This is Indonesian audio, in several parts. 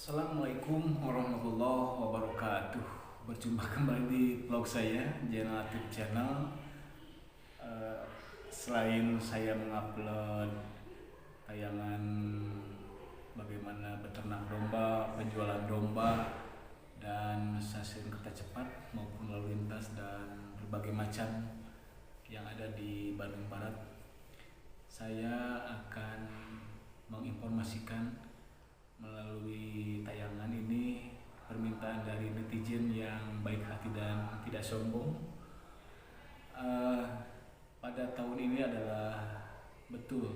Assalamualaikum warahmatullahi wabarakatuh. Berjumpa kembali di vlog saya, Generatif Channel. Selain saya mengupload tayangan bagaimana beternak domba, penjualan domba, dan stasiun kereta cepat maupun lalu lintas dan berbagai macam yang ada di Bandung Barat, saya akan menginformasikan melalui tayangan ini permintaan dari netizen yang baik hati dan tidak sombong. Pada tahun ini adalah betul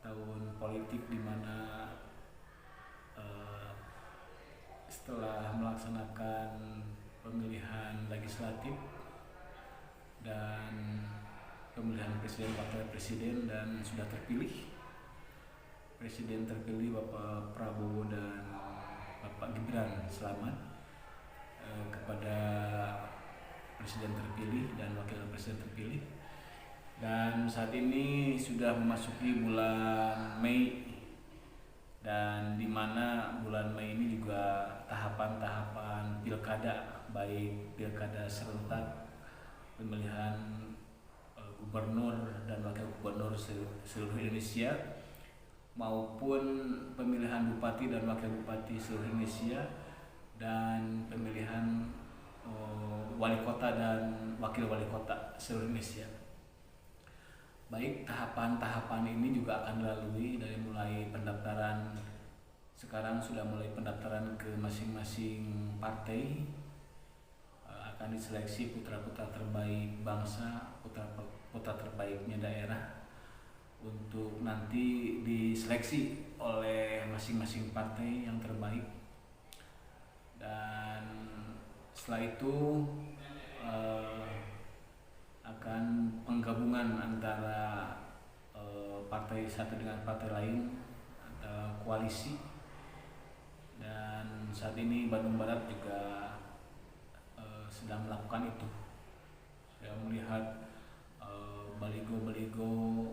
tahun politik, di mana setelah melaksanakan pemilihan legislatif dan pemilihan presiden, wakil presiden, dan sudah terpilih Presiden terpilih Bapak Prabowo dan Bapak Gibran. Selamat kepada Presiden terpilih dan Wakil Presiden terpilih. Dan saat ini sudah memasuki bulan Mei, dan di mana bulan Mei ini juga tahapan-tahapan pilkada, baik pilkada serentak, pemilihan gubernur dan wakil gubernur seluruh Indonesia, maupun pemilihan bupati dan wakil bupati seluruh Indonesia, dan pemilihan wali kota dan wakil wali kota seluruh Indonesia. Baik, tahapan-tahapan ini juga akan dilalui dari mulai pendaftaran. Sekarang sudah mulai pendaftaran ke masing-masing partai. Akan diseleksi putra-putra terbaik bangsa, putra terbaiknya daerah, untuk nanti diseleksi oleh masing-masing partai yang terbaik. Dan setelah itu akan penggabungan antara partai satu dengan partai lain atau koalisi. Dan saat ini Bandung Barat juga sedang melakukan itu. Saya melihat baligo-baligo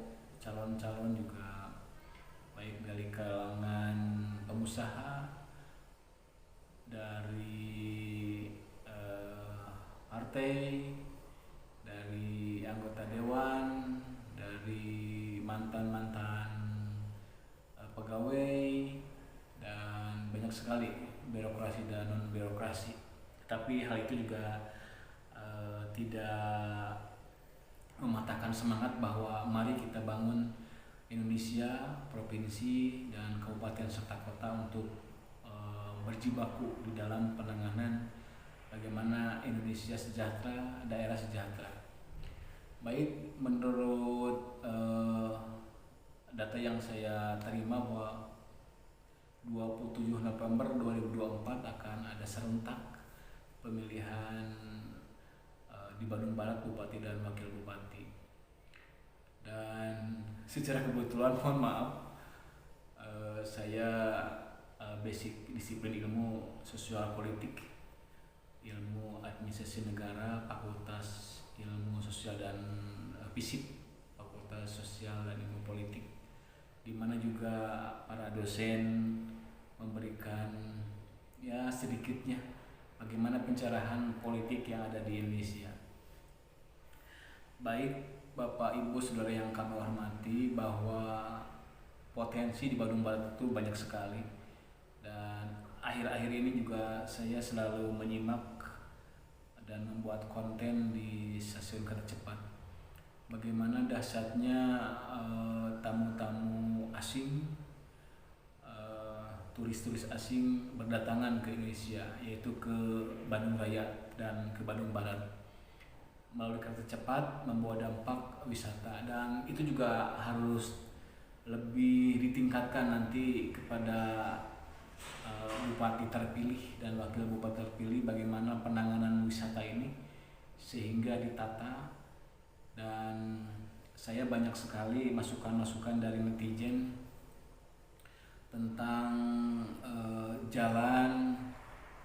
calon-calon juga, baik dari kalangan pengusaha, dari partai, dari anggota dewan, dari mantan-mantan pegawai, dan banyak sekali birokrasi dan non birokrasi. Tapi hal itu juga tidak mematahkan semangat bahwa mari kita bangun Indonesia, provinsi dan kabupaten serta kota untuk berjibaku di dalam penanganan bagaimana Indonesia sejahtera, daerah sejahtera. Baik, menurut data yang saya terima bahwa 27 November 2024 akan ada serentak pemilihan di Bandung Barat, bupati dan wakil bupati. Dan secara kebetulan, mohon maaf, saya basic disiplin ilmu sosial politik, ilmu administrasi negara, fakultas ilmu sosial dan FISIP, fakultas sosial dan ilmu politik, di mana juga para dosen memberikan ya sedikitnya bagaimana pencerahan politik yang ada di Indonesia. Baik, Bapak Ibu Saudara yang kami hormati, bahwa potensi di Bandung Barat itu banyak sekali. Dan akhir-akhir ini juga saya selalu menyimak dan membuat konten di stasiun kereta cepat. Bagaimana dahsyatnya tamu-tamu asing, turis-turis asing berdatangan ke Indonesia, yaitu ke Bandung Raya dan ke Bandung Barat melalui kereta cepat, membawa dampak wisata. Dan itu juga harus lebih ditingkatkan nanti kepada bupati terpilih dan wakil bupati terpilih, bagaimana penanganan wisata ini sehingga ditata. Dan saya banyak sekali masukan-masukan dari netizen tentang jalan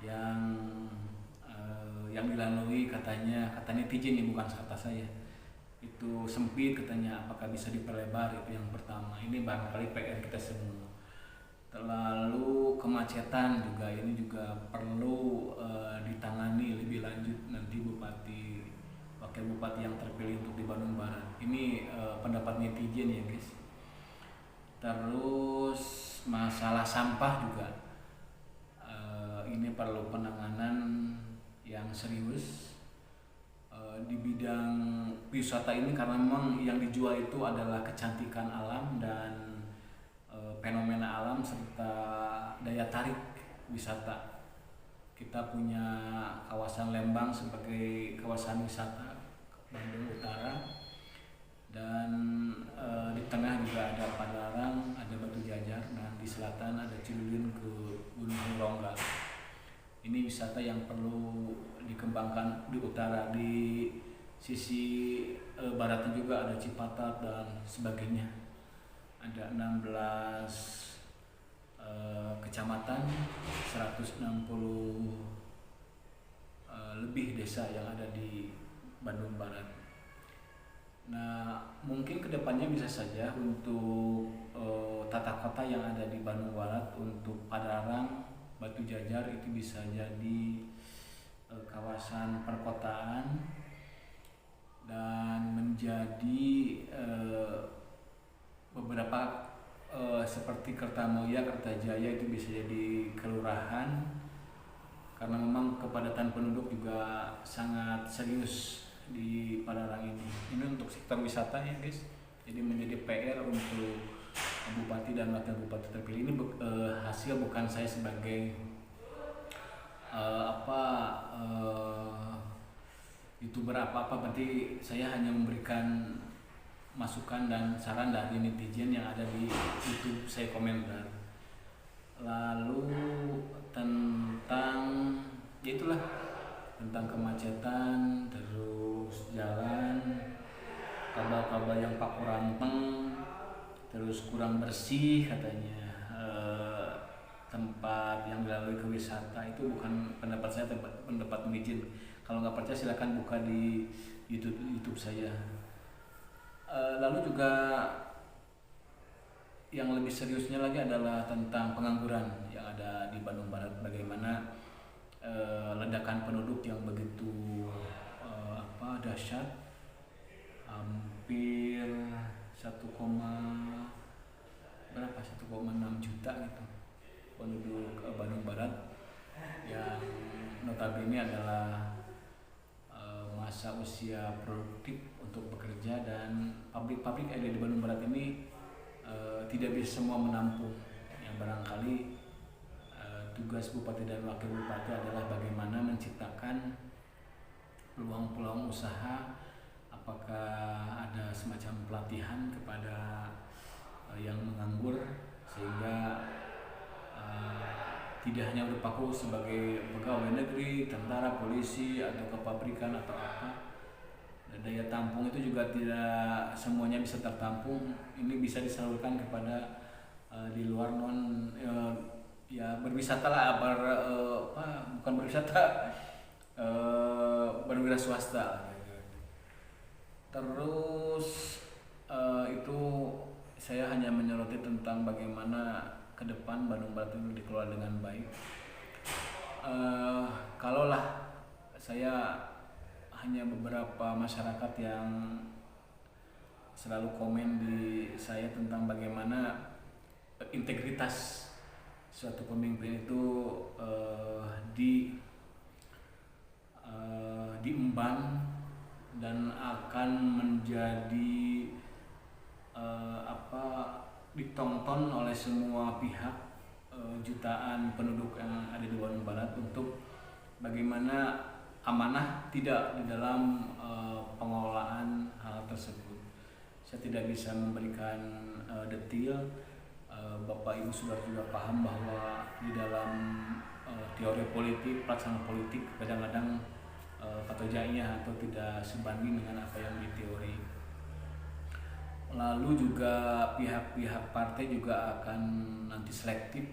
yang dilalui, katanya kata netizen, ya bukan kata saya, itu sempit katanya, apakah bisa diperlebar. Itu yang pertama, ini barangkali PR kita semua. Lalu kemacetan juga ini juga perlu ditangani lebih lanjut nanti wakil bupati yang terpilih untuk di Bandung Barat. Ini pendapat netizen ya guys. Terus masalah sampah juga ini perlu penanganan yang serius di bidang wisata ini, karena memang yang dijual itu adalah kecantikan alam dan fenomena alam serta daya tarik wisata. Kita punya kawasan Lembang sebagai kawasan wisata Bandung Utara, dan di tengah juga ada Padalarang, ada Batu Jajar, dan di selatan ada Cililin ke Gunung Rongga. Ini wisata yang perlu dikembangkan di utara. Di sisi baratnya juga ada Cipatat dan sebagainya. Ada 16 kecamatan, 160 lebih desa yang ada di Bandung Barat. Nah, mungkin kedepannya bisa saja untuk tata kota yang ada di Bandung Barat, untuk Padalarang, Batu Jajar itu bisa jadi kawasan perkotaan dan menjadi beberapa seperti Kertamoya, Kertajaya itu bisa jadi kelurahan, karena memang kepadatan penduduk juga sangat serius di Padalarang ini. Ini untuk sektor wisata ya guys. Jadi menjadi PR untuk bupati dan wakil bupati terpilih ini hasil bukan saya sebagai YouTuber apa-apa, berarti saya hanya memberikan masukan dan saran dari netizen yang ada di YouTube saya komentar. Lalu tentang itulah tentang kemacetan, terus jalan, kabel-kabel yang paku ranteng, terus kurang bersih katanya tempat yang dilalui ke wisata. Itu bukan pendapat saya, pendapat netizen. Kalau nggak percaya silakan buka di YouTube saya. Lalu juga yang lebih seriusnya lagi adalah tentang pengangguran yang ada di Bandung Barat. Bagaimana ledakan penduduk yang begitu dahsyat, hampir 1,6 juta gitu penduduk Bandung Barat, yang notabene adalah masa usia produktif untuk bekerja, dan pabrik-pabrik yang ada di Bandung Barat ini tidak bisa semua menampung. Yang barangkali tugas bupati dan wakil bupati adalah bagaimana menciptakan peluang-peluang usaha. Apakah ada semacam pelatihan kepada yang menganggur, sehingga tidak hanya berpaku sebagai pegawai negeri, tentara, polisi, atau kepabrikan atau apa. Dan daya tampung itu juga tidak semuanya bisa tertampung. Ini bisa disalurkan kepada di luar ya berwisata lah, bukan berwisata, berwira swasta. Terus itu saya hanya menyoroti tentang bagaimana ke depan Bandung Barat itu dikelola dengan baik. Kalaulah saya hanya beberapa masyarakat yang selalu komen di saya tentang bagaimana integritas suatu pemimpin itu diemban dan akan menjadi ditonton oleh semua pihak, jutaan penduduk yang ada di Bandung Barat, untuk bagaimana amanah tidak di dalam pengelolaan hal tersebut. Saya tidak bisa memberikan detail. Bapak Ibu sudah juga paham bahwa di dalam teori politik, pelaksanaan politik kadang-kadang patojaiyah atau tidak sebanding dengan apa yang di teori. Lalu juga pihak-pihak partai juga akan nanti selektif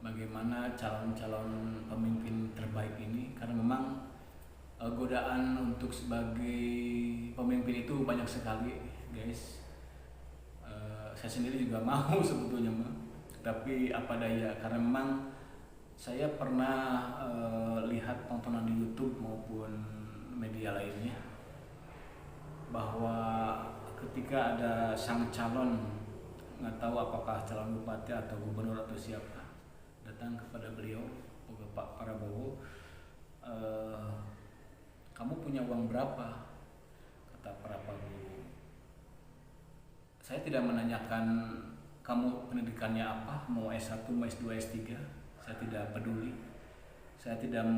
bagaimana calon-calon pemimpin terbaik ini, karena memang godaan untuk sebagai pemimpin itu banyak sekali guys. Saya sendiri juga mau sebetulnya, Tapi apa daya, karena memang saya pernah lihat tontonan di YouTube maupun media lainnya bahwa ketika ada sang calon, nggak tahu apakah calon bupati atau gubernur atau siapa, datang kepada beliau, Pak Prabowo, kamu punya uang berapa? Kata Prabowo, saya tidak menanyakan kamu pendidikannya apa, mau S1, mau S2, S3, saya tidak peduli. Saya tidak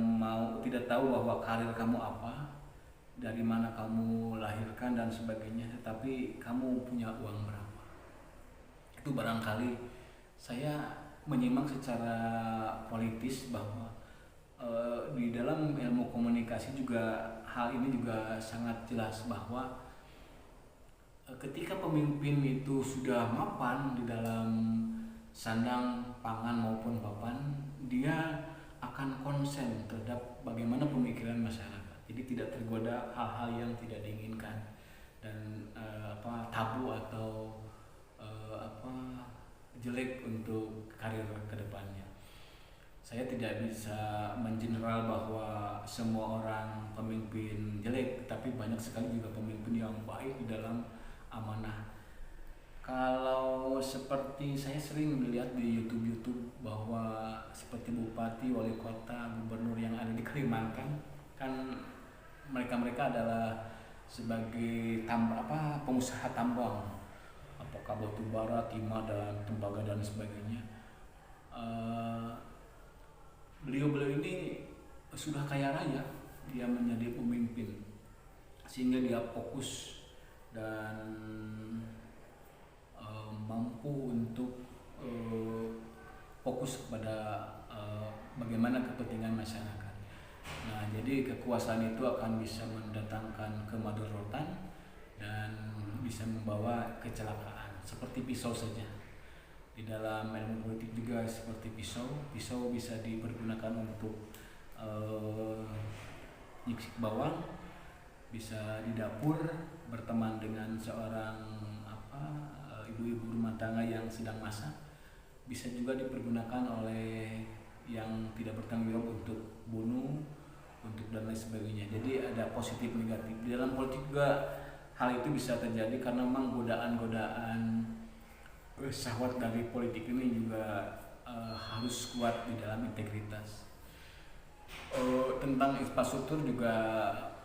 tahu bahwa karir kamu apa, dari mana kamu lahirkan dan sebagainya, tetapi kamu punya uang berapa. Itu barangkali saya menyimak secara politis bahwa di dalam ilmu komunikasi juga hal ini juga sangat jelas bahwa ketika pemimpin itu sudah mapan di dalam sandang pangan maupun papan, dia akan konsen terhadap bagaimana pemikiran masyarakat. Jadi tidak tergoda hal-hal yang tidak diinginkan dan tabu atau jelek untuk karir kedepannya. Saya tidak bisa mengeneral bahwa semua orang pemimpin jelek, tapi banyak sekali juga pemimpin yang baik di dalam amanah. Kalau seperti saya sering melihat di YouTube bahwa seperti bupati, wali kota, gubernur yang ada di Kalimantan, kan mereka adalah sebagai pengusaha tambang, apakah batu bara, timah dan tembaga dan sebagainya. Beliau ini sudah kaya raya, dia menjadi pemimpin sehingga dia fokus dan mampu untuk fokus kepada bagaimana kepentingan masyarakat. Nah, jadi kekuasaan itu akan bisa mendatangkan kemadharatan dan bisa membawa kecelakaan, seperti pisau saja. Di dalam ilmu politik juga seperti pisau bisa dipergunakan untuk nyiksik bawang, bisa di dapur berteman dengan seorang ibu-ibu rumah tangga yang sedang masak, bisa juga dipergunakan oleh yang tidak bertanggung jawab untuk bunuh, untuk dan lain sebagainya. Jadi ada positif negatif. Di dalam politik juga hal itu bisa terjadi karena memang godaan-godaan syahwat dari politik ini juga harus kuat di dalam integritas. Tentang infrastruktur juga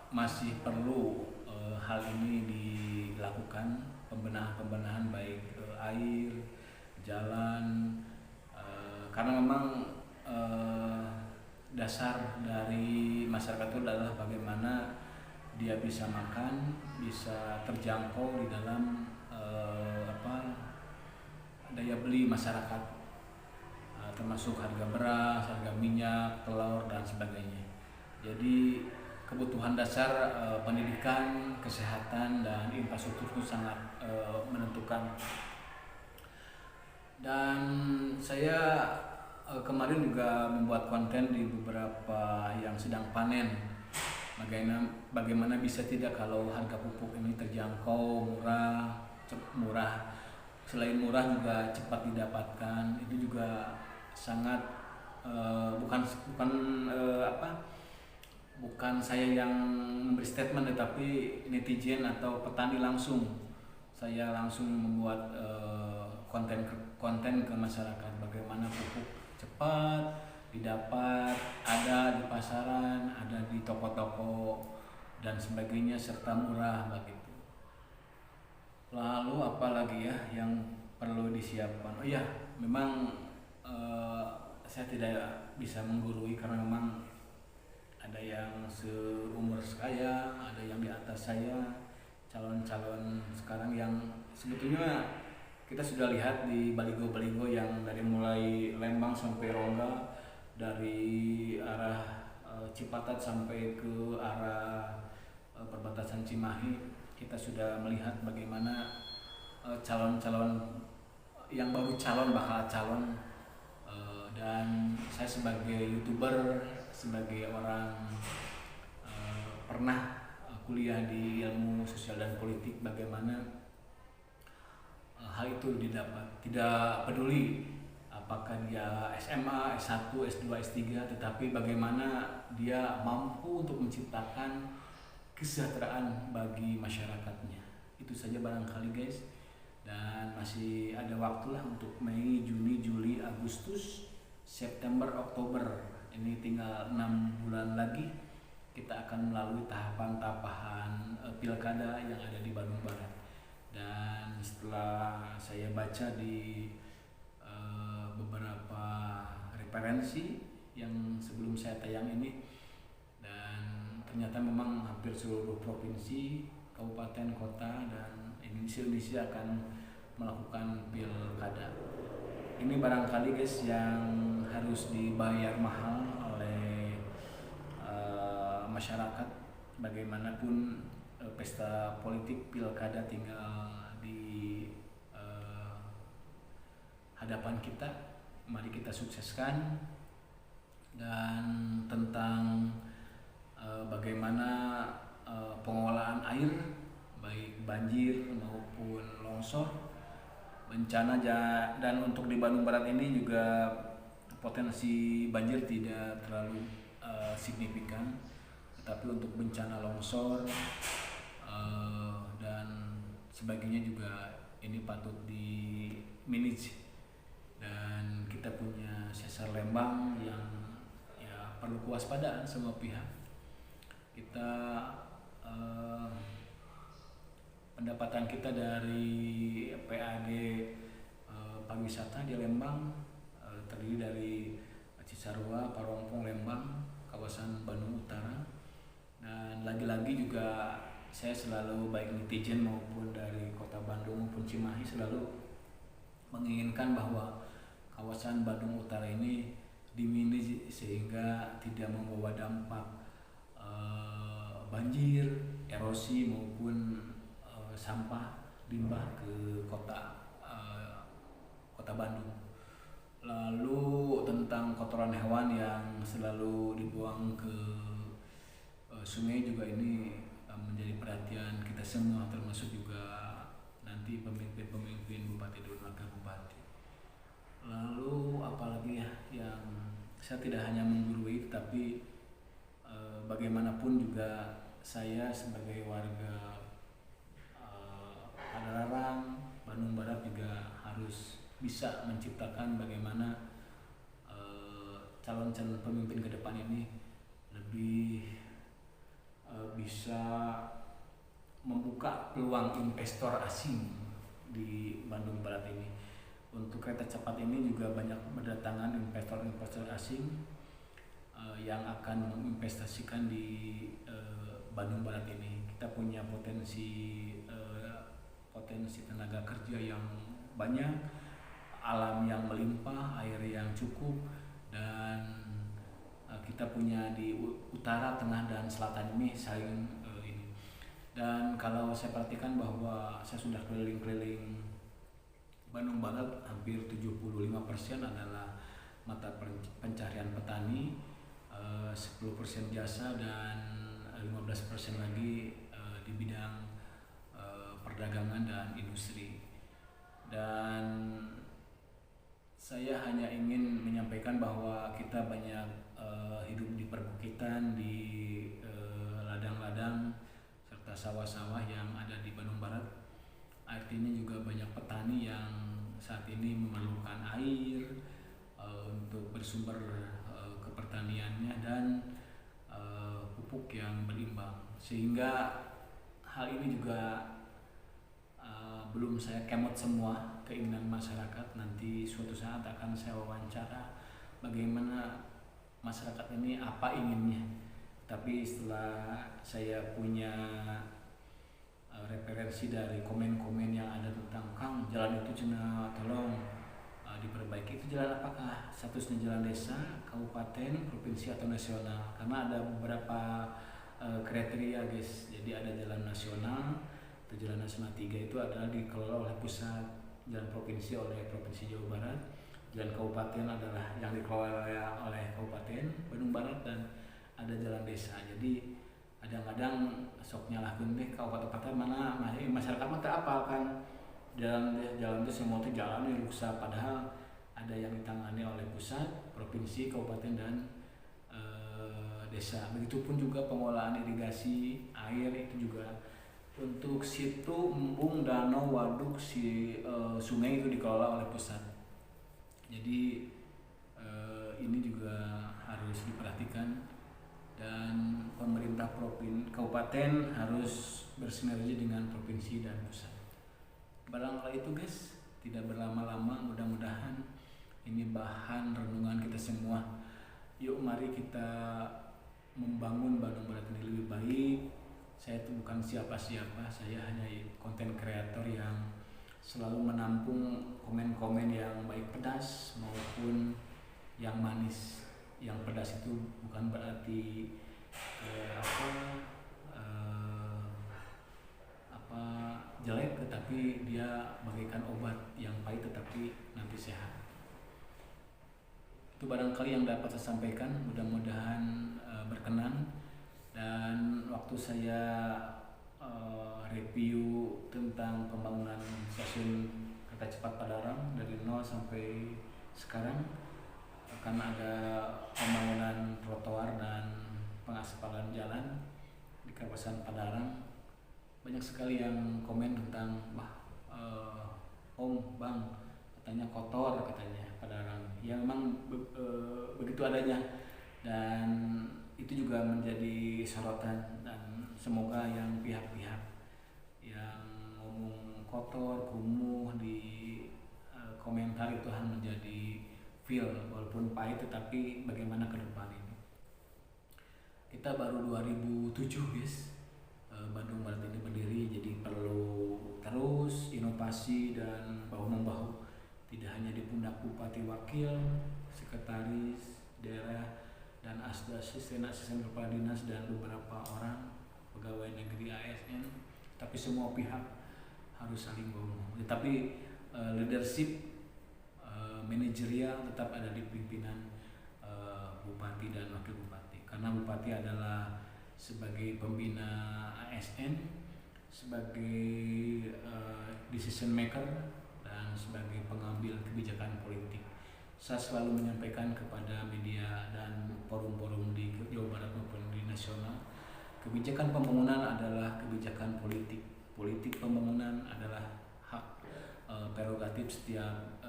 masih perlu hal ini dilakukan, pembenahan baik air, jalan, karena memang dasar dari masyarakat itu adalah bagaimana dia bisa makan, bisa terjangkau di dalam daya beli masyarakat, termasuk harga beras, harga minyak, telur dan sebagainya. Jadi kebutuhan dasar pendidikan, kesehatan dan infrastruktur itu sangat menentukan. Dan saya kemarin juga membuat konten di beberapa yang sedang panen. Bagaimana bisa tidak kalau harga pupuk ini terjangkau, murah. Selain murah juga cepat didapatkan. Itu juga sangat bukan saya yang memberi statement, tetapi netizen atau petani langsung. Saya langsung membuat konten ke masyarakat bagaimana pupuk cepat didapat, ada di pasaran, ada di toko-toko dan sebagainya, serta murah begitu. Lalu apa lagi ya yang perlu disiapkan? Oh iya, memang saya tidak bisa menggurui karena memang ada yang seumur saya, ada yang di atas saya, calon-calon sekarang yang sebetulnya kita sudah lihat di baligo-baligo yang dari mulai Lembang sampai Rongga, dari arah Cipatat sampai ke arah perbatasan Cimahi, kita sudah melihat bagaimana calon-calon yang baru bakal calon, dan saya sebagai YouTuber, sebagai orang pernah kuliah di ilmu sosial dan politik, bagaimana hal itu didapat, tidak peduli apakah dia SMA, S1, S2, S3, tetapi bagaimana dia mampu untuk menciptakan kesejahteraan bagi masyarakatnya. Itu saja barangkali guys, dan masih ada waktu lah untuk Mei, Juni, Juli, Agustus, September, Oktober. Ini tinggal 6 bulan lagi kita akan melalui tahapan-tahapan pilkada yang ada di Bandung Barat. Dan setelah saya baca di beberapa referensi yang sebelum saya tayang ini, dan ternyata memang hampir seluruh provinsi, kabupaten, kota, dan Indonesia akan melakukan pilkada. Ini barangkali guys yang harus dibayar mahal oleh masyarakat. Bagaimanapun pesta politik pilkada tinggal di hadapan kita, mari kita sukseskan. Dan tentang bagaimana pengelolaan air, baik banjir maupun longsor, bencana, dan untuk di Bandung Barat ini juga potensi banjir tidak terlalu signifikan, tetapi untuk bencana longsor dan sebagainya juga ini patut di manage. Dan kita punya sesar Lembang yang ya perlu kewaspadaan semua pihak. Kita pendapatan kita dari PAD pariwisata di Lembang terdiri dari Cisarua, Parongpong, Lembang, kawasan Bandung Utara. Dan lagi-lagi juga saya selalu, baik netizen maupun dari kota Bandung maupun Cimahi, selalu menginginkan bahwa kawasan Bandung Utara ini dimanage sehingga tidak membawa dampak banjir, erosi maupun sampah limbah ke kota Bandung. Lalu tentang kotoran hewan yang selalu dibuang ke sungai juga ini menjadi perhatian kita semua, termasuk juga nanti pemimpin-pemimpin bupati dan wakil bupati. Lalu apalagi ya yang saya tidak hanya menggurui, tapi bagaimanapun juga saya sebagai warga Padalarang, Bandung Barat juga harus bisa menciptakan bagaimana calon-calon pemimpin ke depan ini lebih bisa membuka peluang investor asing di Bandung Barat ini. Untuk kereta cepat ini juga banyak berdatangan investor-investor asing yang akan menginvestasikan di Bandung Barat ini. Kita punya potensi tenaga kerja yang banyak, alam yang melimpah, air yang cukup, dan kita punya di utara, tengah, dan selatan ini saling ini. Dan kalau saya perhatikan bahwa saya sudah keliling-keliling Bandung Barat, hampir 75% adalah mata pencarian petani, 10% jasa, dan 15% lagi di bidang perdagangan dan industri. Dan saya hanya ingin menyampaikan bahwa kita banyak hidup di perbukitan, di ladang-ladang serta sawah-sawah yang ada di Bandung Barat. Artinya juga banyak petani yang saat ini memerlukan air untuk bersumber ke pertaniannya dan pupuk yang berimbang. Sehingga hal ini juga belum saya kemot semua keinginan masyarakat. Nanti suatu saat akan saya wawancara bagaimana masyarakat ini apa inginnya. Tapi setelah saya punya referensi dari komen-komen yang ada tentang Kang, jalan itu cina tolong diperbaiki, itu jalan apakah statusnya jalan desa, kabupaten, provinsi, atau nasional? Karena ada beberapa kriteria guys. Jadi ada jalan nasional, atau jalan nasional 3 itu adalah dikelola oleh pusat, jalan provinsi oleh Provinsi Jawa Barat, jalan kabupaten adalah yang dikelola oleh Kabupaten Bandung Barat, dan ada jalan desa. Jadi kadang-kadang sok nyalahkeun teh kabupaten mana masyarakat mah teu apal kan jalan itu semua tuh jalannya rusak, padahal ada yang di tangan pusat, provinsi, kabupaten dan desa. Begitupun juga pengolahan irigasi air itu juga untuk situ, embung, danau, waduk, sungai itu dikelola oleh pusat. Jadi ini juga harus diperhatikan dan pemerintah kabupaten harus bersinergi dengan provinsi dan pusat. Barangkali itu guys, tidak berlama-lama, mudah-mudahan ini bahan renungan kita semua. Yuk mari kita membangun Bandung Barat ini lebih baik. Saya itu bukan siapa-siapa, saya hanya konten kreator yang selalu menampung komen-komen yang baik pedas maupun yang manis. Yang pedas itu bukan berarti jelek, tetapi dia bagaikan obat yang pahit tetapi nanti sehat. Itu barangkali yang dapat saya sampaikan, mudah-mudahan berkenan. Dan waktu saya review tentang pembangunan stasiun kereta cepat Padalarang dari nol sampai sekarang, akan ada pembangunan trotoar dan pengaspalan jalan di kawasan Padalarang. Banyak sekali yang komen tentang Om, Bang, katanya kotor, katanya Padalarang. Ya memang begitu adanya, dan itu juga menjadi sorotan. Dan semoga yang pihak-pihak yang ngomong kotor, kumuh di komentar itu hanya menjadi feel, walaupun pahit, tetapi bagaimana ke depan ini. Kita baru 2007 guys, Bandung Barat ini berdiri, jadi perlu terus inovasi dan bahu-membahu, tidak hanya di pundak Bupati Wakil, Sekretaris Daerah, dan asisten kepala dinas dan beberapa orang pegawai negeri ASN, tapi semua pihak harus saling bahu-membahu. Tapi leadership manajerial tetap ada di pimpinan Bupati dan Wakil Bupati, karena Bupati adalah sebagai pembina ASN, sebagai decision maker, dan sebagai pengambil kebijakan politik. Saya selalu menyampaikan kepada media dan forum-forum di Jawa Barat maupun di nasional, kebijakan pembangunan adalah kebijakan politik. Politik pembangunan adalah hak prerogatif setiap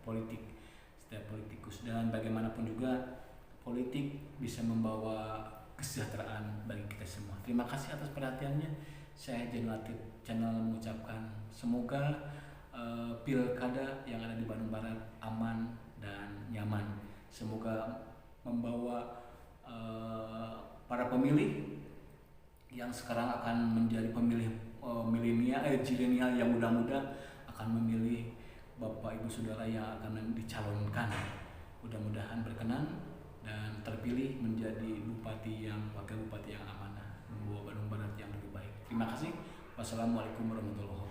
politikus, dan bagaimanapun juga politik bisa membawa kesejahteraan bagi kita semua. Terima kasih atas perhatiannya. Saya Jenlatif Channel mengucapkan semoga pilkada yang ada di Bandung Barat aman dan nyaman. Semoga membawa para pemilih yang sekarang akan menjadi pemilih zilenial yang muda-muda akan memilih Bapak Ibu Saudara yang akan dicalonkan. Mudah-mudahan berkenan dan terpilih menjadi bupati wakil bupati yang amanah, membawa Bandung Barat yang lebih baik. Terima kasih. Wassalamualaikum warahmatullahi wabarakatuh.